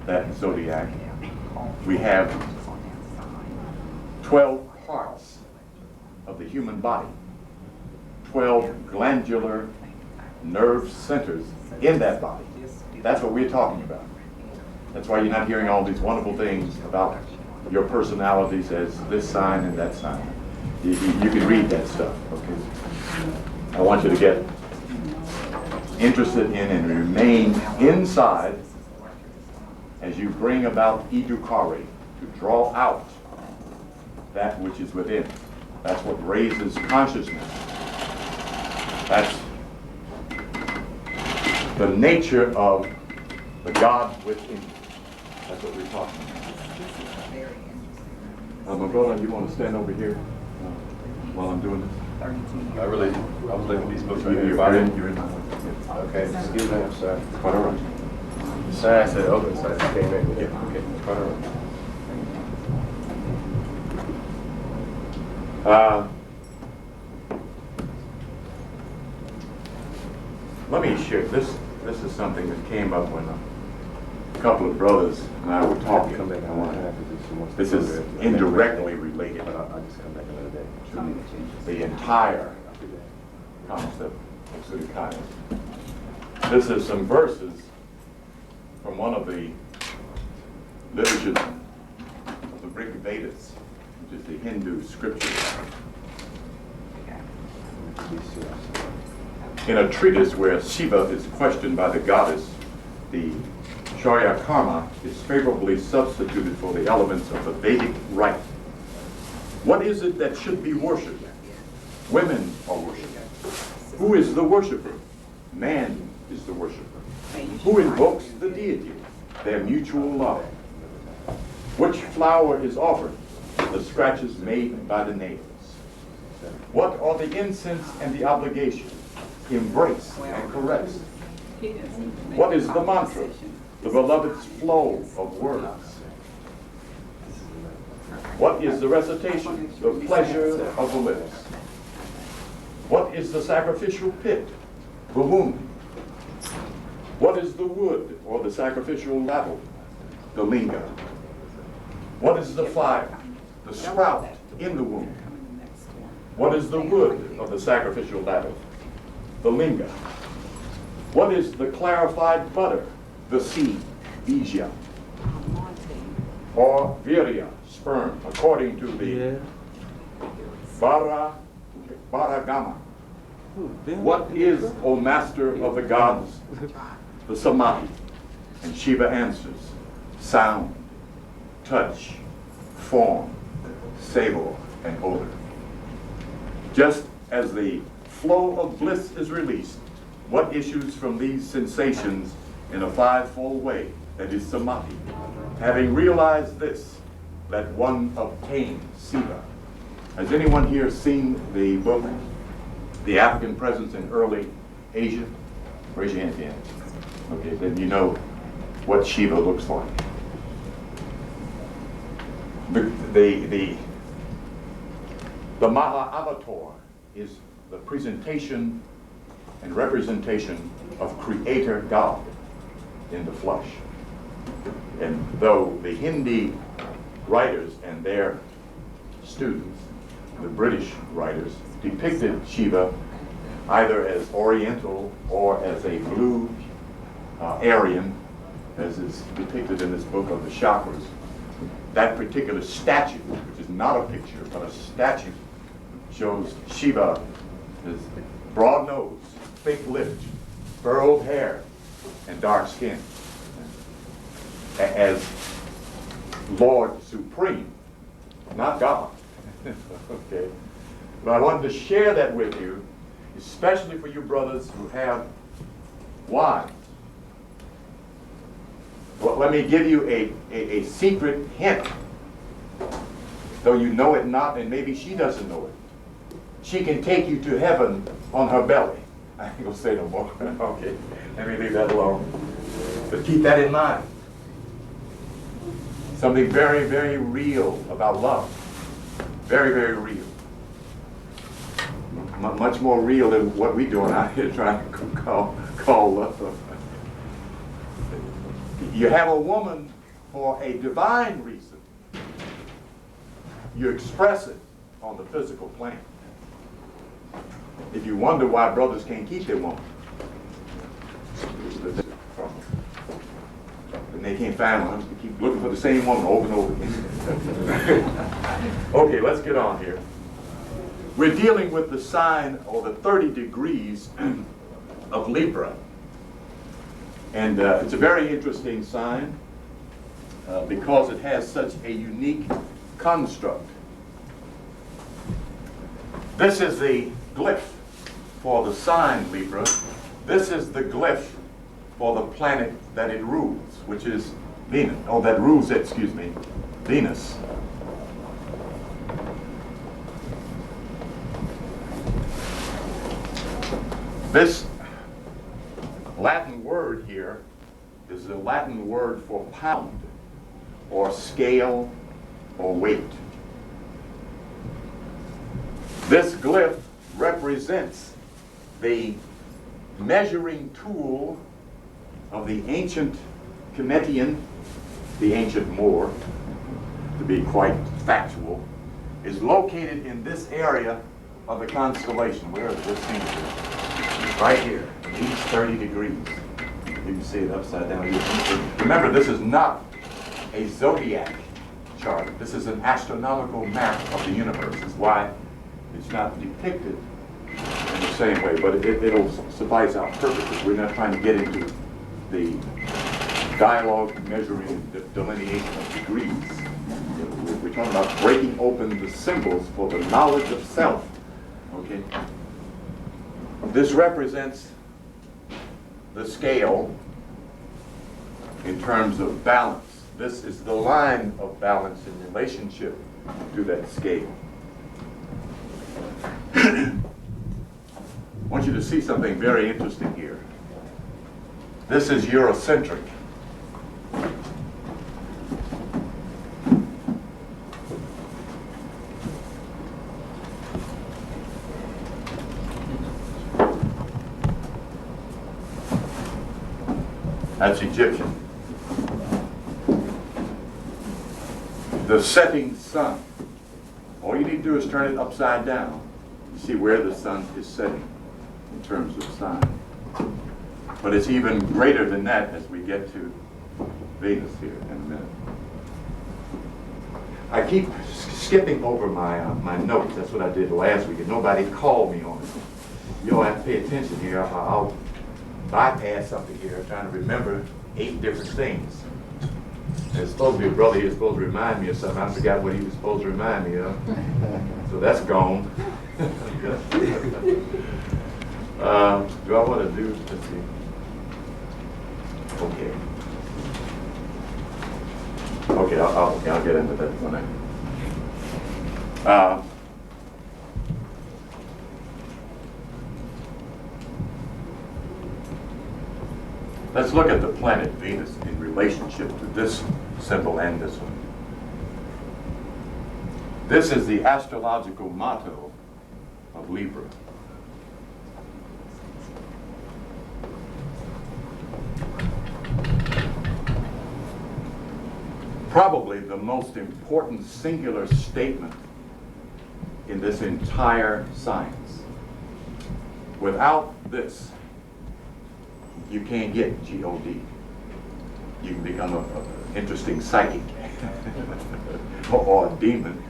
that zodiac, we have 12 parts of the human body, 12 glandular nerve centers in that body. That's what we're talking about. That's why you're not hearing all these wonderful things about your personalities as this sign and that sign. You can read that stuff, okay? I want you to get interested in and remain inside as you bring about edukare, to draw out that which is within. That's what raises consciousness. That's the nature of the God within you. That's what we're talking about. My brother, you want to stand over here while I'm doing this? I was looking at these books right here. You're in my one. Okay, excuse me, I'm sorry. Quite all right. Sorry, I said open, so I just came in. Yeah, okay. Quite all right. Let me share this. This is something that came up when a couple of brothers and I were talking. Come back. I want to have to do some more stuff. This is indirectly related But I'll just come back another day. to the entire concept of Surikai. This is some verses from one of the literatures of the Rig Vedas, which is the Hindu scripture. In a treatise where Shiva is questioned by the goddess, the Shaurya karma is favorably substituted for the elements of the Vedic rite. What is it that should be worshipped? Women are worshipped. Who is the worshiper? Man is the worshiper. Who invokes the deity? Their mutual love. Which flower is offered? The scratches made by the nails. What are the incense and the obligation? Embrace and caress. What is the mantra? The beloved's flow of words. What is the recitation? The pleasure of the lips. What is the sacrificial pit? The womb. What is the wood or the sacrificial ladle? The linga. What is the fire? The sprout in the womb. What is the wood of the sacrificial ladle? The linga. What is the clarified butter? The seed, bija. Or virya, sperm, according to the Varagama. What is, O master of the gods, the samadhi? And Shiva answers, sound, touch, form, savor, and odor. Just as the flow of bliss is released, what issues from these sensations in a fivefold way, that is samadhi? Having realized this, let one obtain Siva. Has anyone here seen the book, The African Presence in Early Asia? Raise your hand, Dan. Okay, then you know what Shiva looks like. The Maha-Avatar is the presentation and representation of Creator God in the flesh. And though the Hindi writers and their students, the British writers, depicted Shiva either as Oriental or as a blue Aryan, as is depicted in this book of the chakras, that particular statue, which is not a picture, but a statue, shows Shiva as broad nose, thick lipped, furrowed hair, and dark skin, as Lord Supreme, not God. Okay, but I wanted to share that with you, especially for you brothers who have wives. Well, let me give you a secret hint, though you know it not, and maybe she doesn't know it. She can take you to heaven on her belly. I ain't gonna say no more. Okay, let me leave that alone. But keep that in mind. Something very, very real about love. Very, very real. Much more real than what we're doing out here trying to call love. You have a woman for a divine reason. You express it on the physical plane. If you wonder why brothers can't keep their woman, and they can't find one, they keep looking for the same woman over and over again. Okay, let's get on here. We're dealing with the sign, or the 30 degrees of Libra. And it's a very interesting sign because it has such a unique construct. This is the glyph for the sign Libra. This is the glyph for the planet that it rules, which is Venus. Oh, that rules it, excuse me, Venus. This Latin word here is the Latin word for pound, or scale, or weight. This glyph represents the measuring tool of the ancient Cometian, the ancient Moor, to be quite factual, is located in this area of the constellation. Where is this thing? Right here, each 30 degrees. You can see it upside down here. Remember, this is not a zodiac chart. This is an astronomical map of the universe. That's why it's not depicted in the same way, but it'll suffice our purposes. We're not trying to get into the dialogue measuring the delineation of degrees. We're talking about breaking open the symbols for the knowledge of self. Okay? This represents the scale in terms of balance. This is the line of balance in relationship to that scale. I want you to see something very interesting here. This is Eurocentric. That's Egyptian. The setting sun. All you need to do is turn it upside down. You see where the sun is setting in terms of sign. But it's even greater than that as we get to Venus here in a minute. I keep skipping over my notes. That's what I did last week, and nobody called me on it. You'll have to pay attention here. I'll bypass something here, trying to remember 8 different things. There's supposed to be a brother here supposed to remind me of something. I forgot what he was supposed to remind me of. So that's gone. Do I want to do, let's see. Okay. Okay, I'll get into that one. Let's look at the planet Venus in relationship to this symbol and this one. This is the astrological motto of Libra. Probably the most important singular statement in this entire science. Without this, you can't get G-O-D. You can become an interesting psychic or a demon.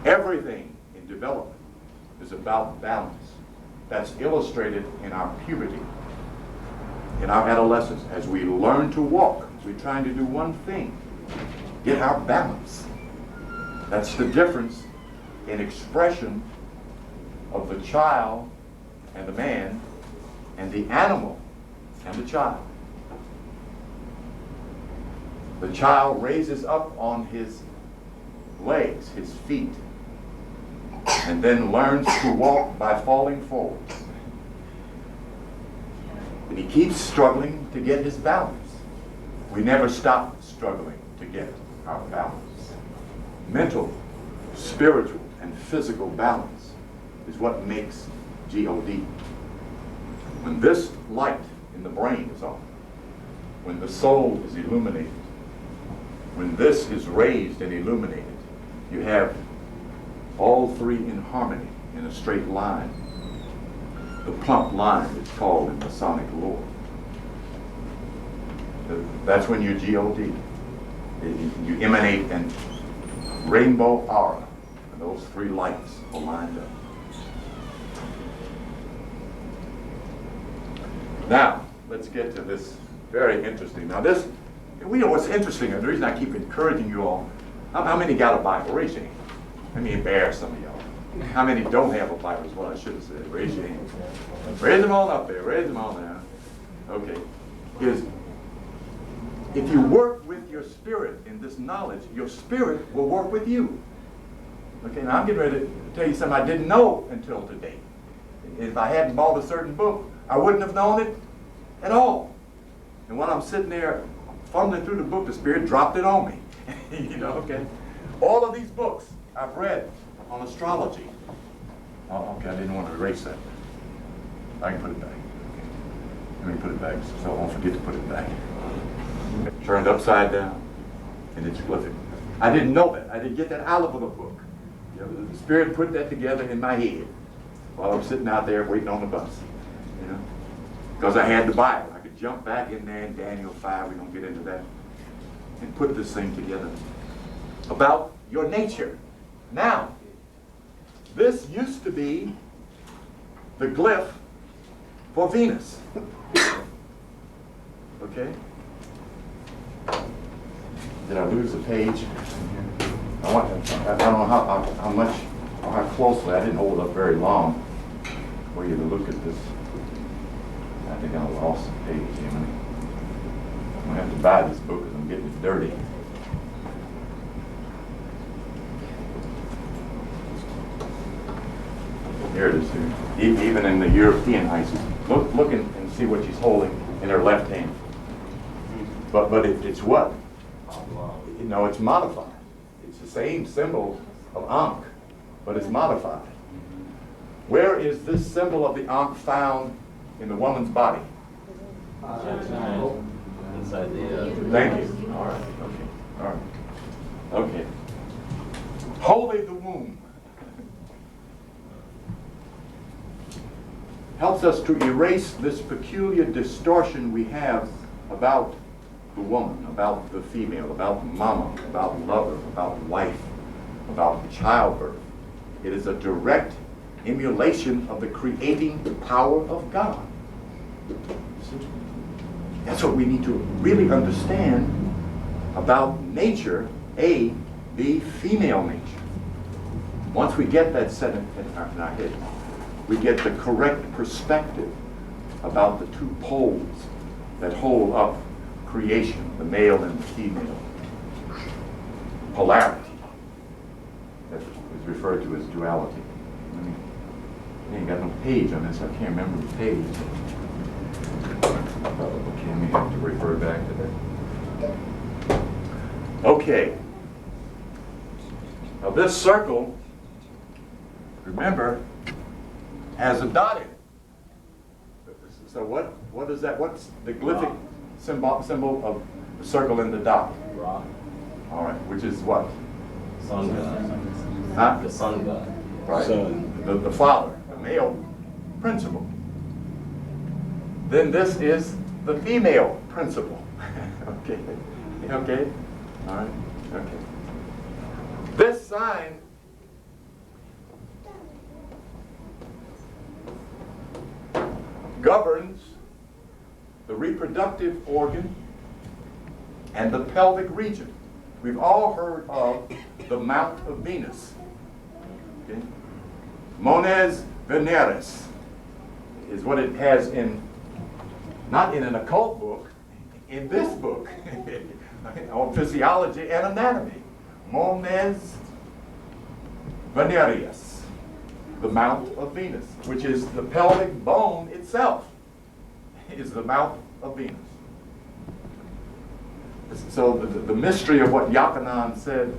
Everything in development is about balance. That's illustrated in our puberty, in our adolescence. As we learn to walk, we're trying to do one thing, get our balance. That's the difference in expression of the child and the man and the animal and the child. The child raises up on his legs, his feet, and then learns to walk by falling forward. And he keeps struggling to get his balance. We never stop struggling to get our balance. Mental, spiritual, and physical balance is what makes G-O-D. When this light in the brain is on, when the soul is illuminated, when this is raised and illuminated, you have all three in harmony in a straight line. The plump line it's called in Masonic lore. That's when you're G-O-D. You emanate a rainbow aura, and those three lights are lined up. Now, let's get to this very interesting. Now this, you know what's interesting, and the reason I keep encouraging you all, how many got a Bible? Raise your hand. Let me embarrass some of y'all. How many don't have a Bible is what I should have said. Raise your hand. Raise them all up there. Raise them all there. Okay. If you work with your spirit in this knowledge, your spirit will work with you. Okay, now I'm getting ready to tell you something I didn't know until today. If I hadn't bought a certain book, I wouldn't have known it at all. And while I'm sitting there fumbling through the book, the Spirit dropped it on me. You know, okay? All of these books I've read on astrology. Oh, okay, I didn't want to erase that. I can put it back. Okay. Let me put it back so I won't forget to put it back. Turned upside down, and it's glyphic. I didn't know that. I didn't get that out of the book. You know, the Spirit put that together in my head while I'm sitting out there waiting on the bus. You know, because I had the Bible. I could jump back in there in Daniel 5. We don't get into that, and put this thing together about your nature. Now, this used to be the glyph for Venus. Okay. Did I lose a page? I don't know how much, or how closely. I didn't hold it up very long for you to look at this. I think I lost a page. I'm going to have to buy this book because I'm getting it dirty. Here it is. Here. Even in the European Isis. Look and see what she's holding in her left hand. But it's what? You know, it's modified. It's the same symbol of Ankh, but it's modified. Where is this symbol of the Ankh found in the woman's body? Inside the... Thank you. All right. Okay. All right. Okay. Holy the womb. Helps us to erase this peculiar distortion we have about the woman, about the female, about mama, about lover, about wife, about childbirth. It is a direct emulation of the creating power of God. That's what we need to really understand about nature, A, B, female nature. Once we get that set in our head, we get the correct perspective about the two poles that hold up creation, the male and the female. Polarity. That is referred to as duality. I ain't got no page on this, I can't remember the page. Okay, I may have to refer back to that. Okay. Now this circle, remember, has a dot in it. So what is that? What's the glyphic symbol of the circle and the dot? Ra. All right, which is what? Sun god. Huh? The sun god. Right. Sun. The father, the male principle. Then this is the female principle. Okay. Okay. All right. Okay. This sign governs the reproductive organ and the pelvic region. We've all heard of the Mount of Venus. Okay? Mons Veneris is what it has in, not in an occult book, in this book on physiology and anatomy. Mons Veneris, the Mount of Venus, which is the pelvic bone itself, is the Mount of Venus. So the mystery of what Yakanan said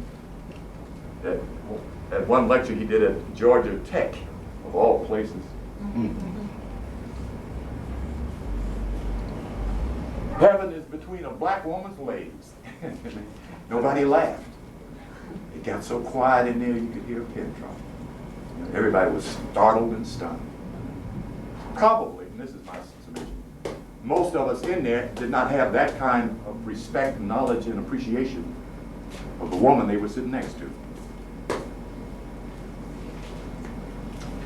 at one lecture he did at Georgia Tech, of all places. Heaven is between between a black woman's legs. Nobody laughed. It got so quiet in there you could hear a pin drop. You know, everybody was startled and stunned. Probably, and this is my summation, most of us in there did not have that kind of respect, knowledge, and appreciation of the woman they were sitting next to.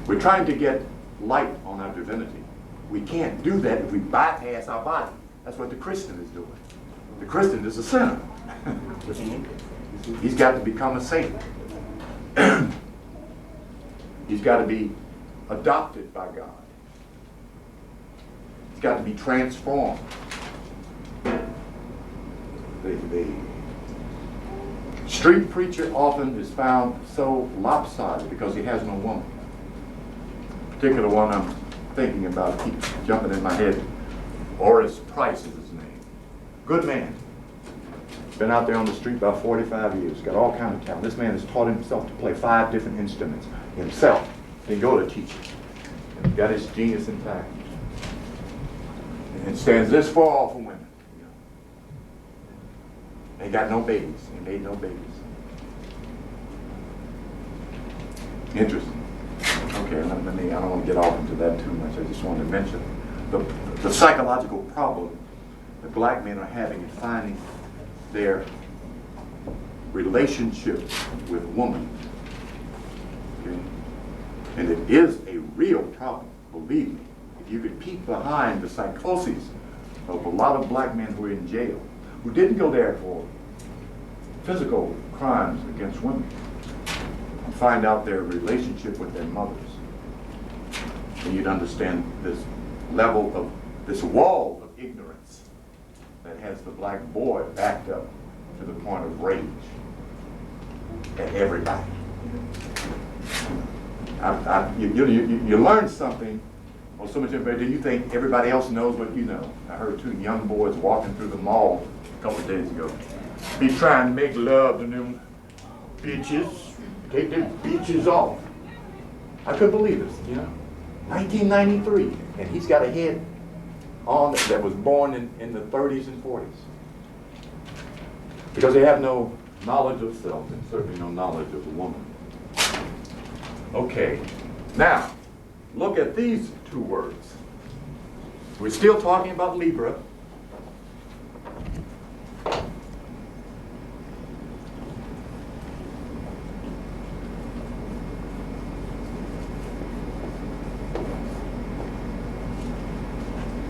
We're trying to get light on our divinity. We can't do that if we bypass our body. That's what the Christian is doing. The Christian is a sinner. He's got to become a saint. He's got to be adopted by God. He's got to be transformed. The street preacher often is found so lopsided because he has no woman. The particular one I'm thinking about keeps jumping in my head. Oris Price is his name. Good man. Been out there on the street about 45 years. Got all kinds of talent. This man has taught himself to play 5 different instruments himself. Didn't go to teach. Got his genius intact. And stands this far off from women. You know. They got no babies. They made no babies. Interesting. Okay, I don't want to get off into that too much. I just wanted to mention the psychological problem that black men are having in finding their relationship with woman. Okay? And it is a real problem, believe me. If you could peek behind the psychoses of a lot of black men who are in jail, who didn't go there for physical crimes against women, and find out their relationship with their mothers, and you'd understand this level of, this wall of ignorance that has the black boy backed up to the point of rage at everybody. You learn something, or so much information, you think everybody else knows what you know. I heard 2 young boys walking through the mall a couple of days ago. Be trying to make love to them bitches, take them bitches off. I couldn't believe this, you know. 1993, and he's got a head on that was born in the 30s and 40s. Because they have no knowledge of self and certainly no knowledge of the woman. Okay, now, look at these 2 words. We're still talking about Libra.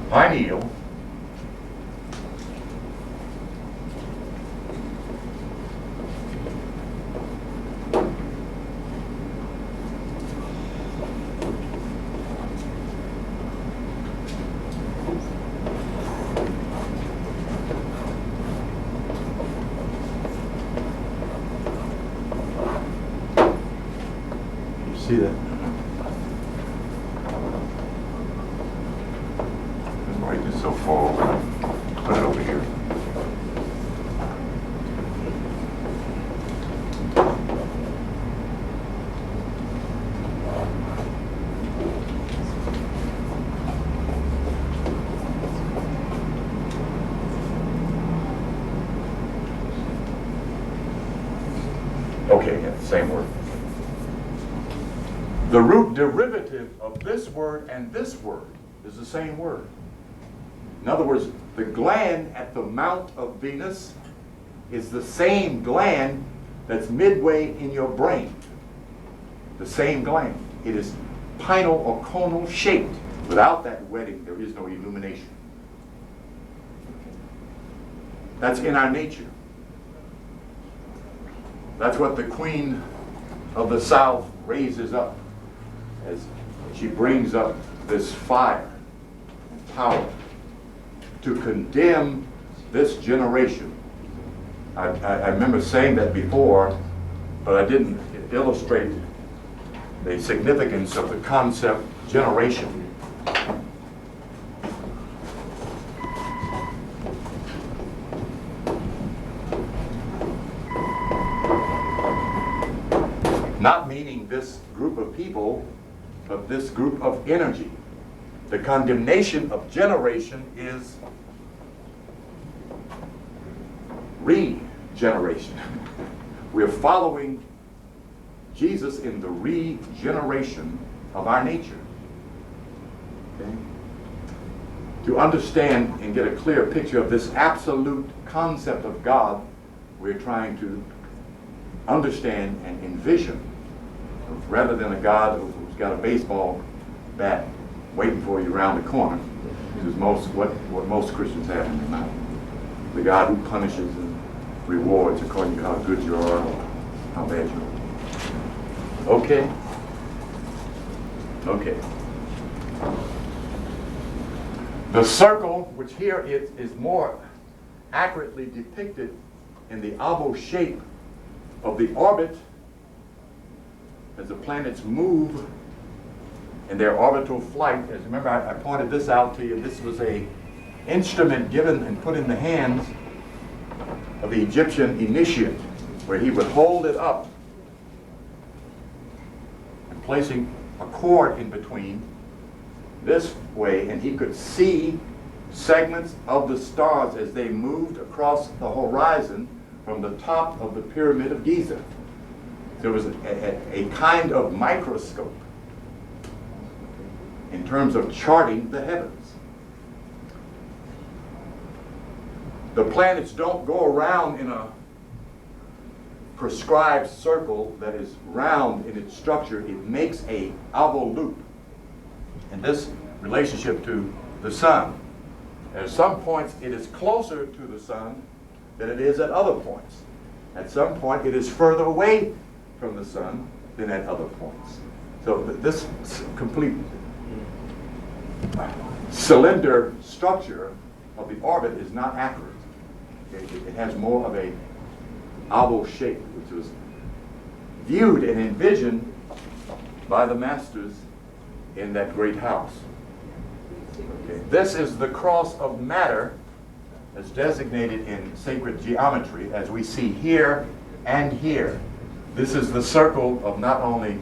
Pineal. See that? Right, it's so far over. Put it over here. Okay, yeah, same word. The root derivative of this word and this word is the same word. In other words, the gland at the mount of Venus is the same gland that's midway in your brain. The same gland. It is pineal or conal shaped. Without that wedding, there is no illumination. That's in our nature. That's what the Queen of the South raises up as she brings up this fire and power to condemn this generation. I remember saying that before, but I didn't illustrate the significance of the concept generation. Not meaning this group of people, but this group of energy. The condemnation of generation is regeneration. We're following Jesus in the regeneration of our nature. Okay? To understand and get a clear picture of this absolute concept of God, we're trying to understand and envision, rather than a God who's got a baseball bat waiting for you around the corner, which is what most Christians have in their mind. The God who punishes and rewards according to how good you are or how bad you are. Okay? Okay. The circle, which here is more accurately depicted in the oval shape of the orbit, as the planets move in their orbital flight. As remember, I pointed this out to you. This was a instrument given and put in the hands of the Egyptian initiate, where he would hold it up and placing a cord in between this way, and he could see segments of the stars as they moved across the horizon from the top of the Pyramid of Giza. There was a kind of microscope in terms of charting the heavens. The planets don't go around in a prescribed circle that is round in its structure. It makes a oval loop. And this relationship to the sun. At some points it is closer to the sun than it is at other points. At some point it is further away from the sun than at other points. So this complete cylinder structure of the orbit is not accurate. It has more of a oval shape, which was viewed and envisioned by the masters in that great house. Okay. This is the cross of matter as designated in sacred geometry, as we see here and here. This is the circle of not only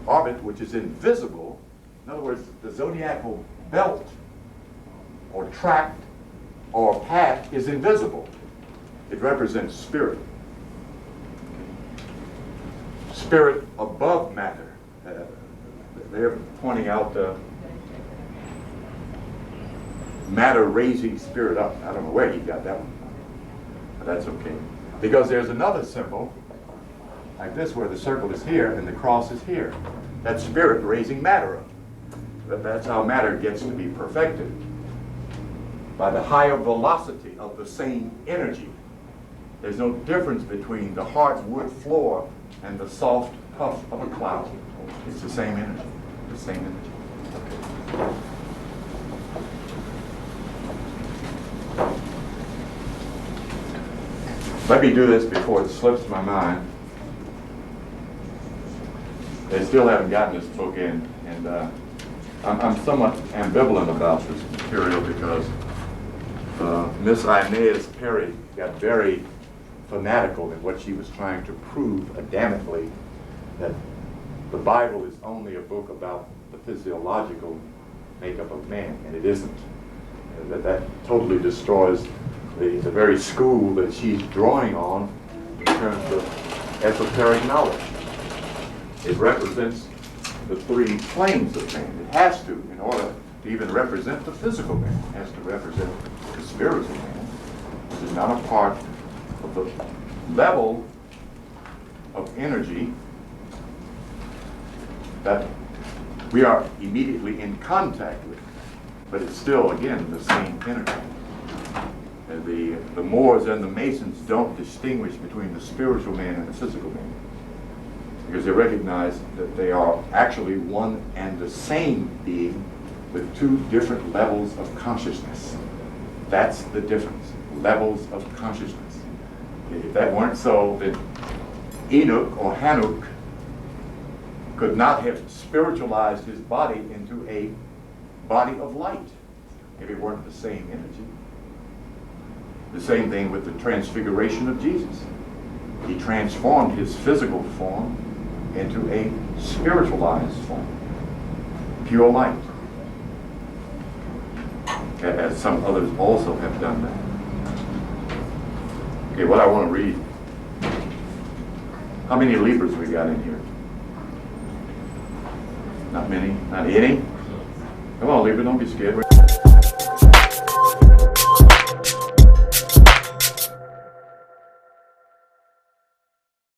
orbit, which is invisible. In other words, the zodiacal belt or tract or path is invisible. It represents spirit. Spirit above matter. They're pointing out matter raising spirit up. I don't know where he got that one from, but that's okay. Because there's another symbol like this where the circle is here and the cross is here. That's spirit raising matter up. But that's how matter gets to be perfected, by the higher velocity of the same energy. There's no difference between the hard wood floor and the soft puff of a cloud. It's the same energy. The same energy. Let me do this before it slips my mind. They still haven't gotten this book in, and I'm somewhat ambivalent about this material because Miss Inez Perry got very fanatical in what she was trying to prove adamantly, that the Bible is only a book about the physiological makeup of man, and it isn't. That totally destroys the very school that she's drawing on in terms of esoteric knowledge. It represents the three planes of man. It has to, in order to even represent the physical man. It has to represent the spiritual man, which is not a part of the level of energy that we are immediately in contact with. But it's still, again, the same energy. The Moors and the Masons don't distinguish between the spiritual man and the physical man, because they recognize that they are actually one and the same being with two different levels of consciousness. That's the difference, levels of consciousness. If that weren't so, then Enoch or Hanuk could not have spiritualized his body into a body of light if it weren't the same energy. The same thing with the transfiguration of Jesus. He transformed his physical form into a spiritualized form, pure light, as some others also have done that. Okay, what I want to read. How many Libras we got in here? Not many? Not any? Come on, Libra, don't be scared.